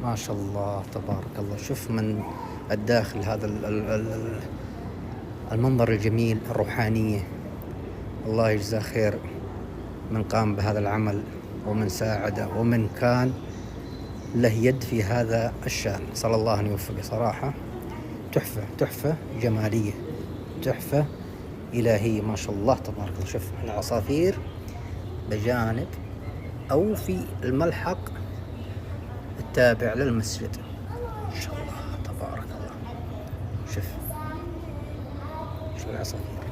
ما شاء الله تبارك الله. شوف من الداخل هذا المنظر الجميل، الروحانية. الله يجزاه خير من قام بهذا العمل ومن ساعده ومن كان له يد في هذا الشأن. صلى الله أن يوفقه. صراحة تحفة تحفة جمالية، تحفة إلهية ما شاء الله تبارك الله. شوف العصافير بجانب أو في الملحق التابع للمسجد. ما شاء الله تبارك الله. شوف العصافير،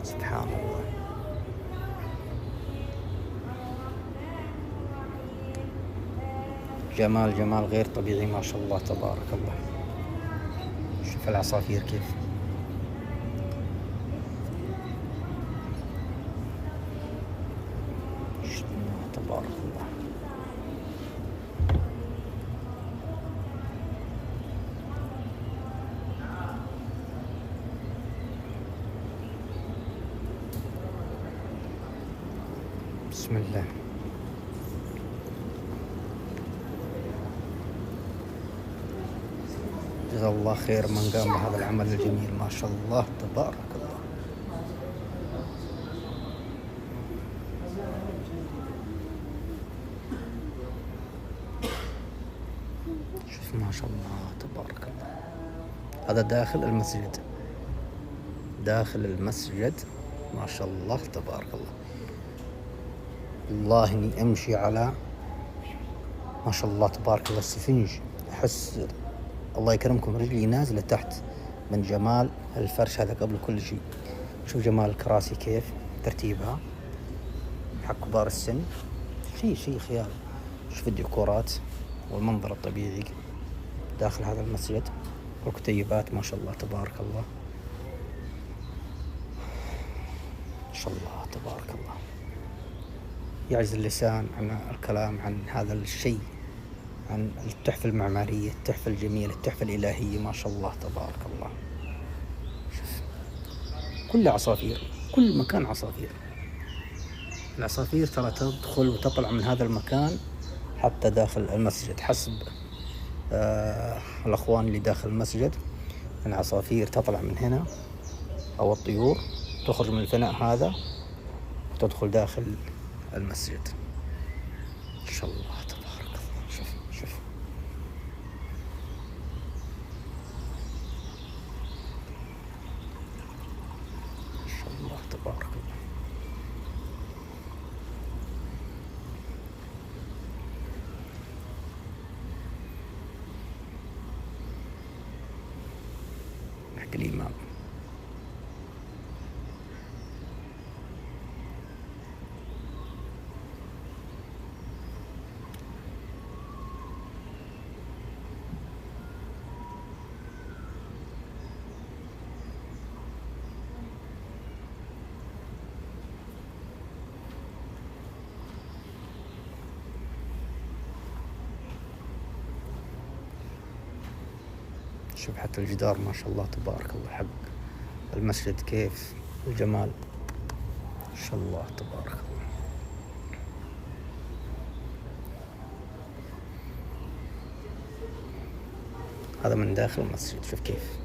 سبحان الله. جمال جمال غير طبيعي ما شاء الله تبارك الله. شوف العصافير كيف. تبارك الله. بسم الله. جزا الله خير من قام بهذا العمل الجميل ما شاء الله تبارك الله. شوف ما شاء الله تبارك الله. هذا داخل المسجد، داخل المسجد ما شاء الله تبارك الله. والله اني امشي على ما شاء الله تبارك الله السفنج، احس الله يكرمكم رجلي نازلة تحت من جمال الفرش هذا قبل كل شيء. شوف جمال الكراسي كيف ترتيبها حق كبار السن، شيء خيال. شوف الديكورات والمنظر الطبيعي داخل هذا المسجد والكتيبات ما شاء الله تبارك الله. ما شاء الله تبارك الله. يعجز اللسان عن الكلام عن هذا الشيء، عن التحفة المعمارية، التحفة الجميلة، التحفة الإلهية ما شاء الله تبارك الله. شوف كل عصافير، كل مكان عصافير. العصافير ترى تدخل وتطلع من هذا المكان حتى داخل المسجد حسب الأخوان اللي داخل المسجد. العصافير تطلع من هنا أو الطيور تخرج من الفناء هذا وتدخل داخل المسجد. ما شاء الله تبارك الله. شوف ما شاء الله تبارك الله. حق الإمام. شوف حتى الجدار ما شاء الله تبارك الله حق المسجد كيف الجمال. ما شاء الله تبارك الله. هذا من داخل المسجد. شوف كيف.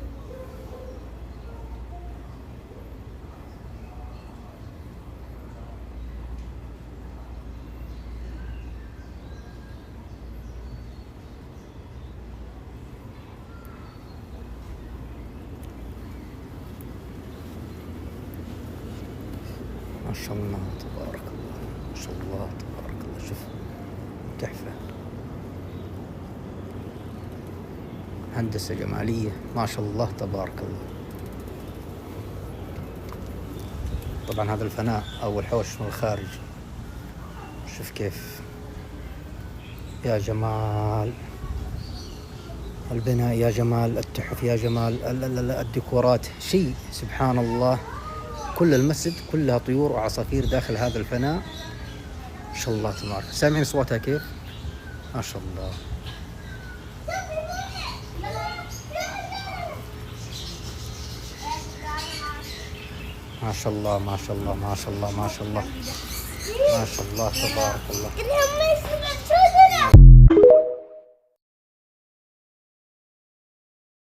ما شاء الله تبارك الله. ما شاء الله تبارك الله. شوف تحفة، هندسة جمالية ما شاء الله تبارك الله. طبعا هذا الفناء أو الحوش من الخارج. شوف كيف يا جمال البناء، يا جمال التحف، يا جمال الديكورات. شيء سبحان الله. كل المسجد كلها طيور وعصافير داخل هذا الفناء. ما شاء الله تبارك. سامعين صوتها كيف؟ ما شاء الله. ما شاء الله ما شاء الله ما شاء الله ما شاء الله ما شاء الله تبارك الله.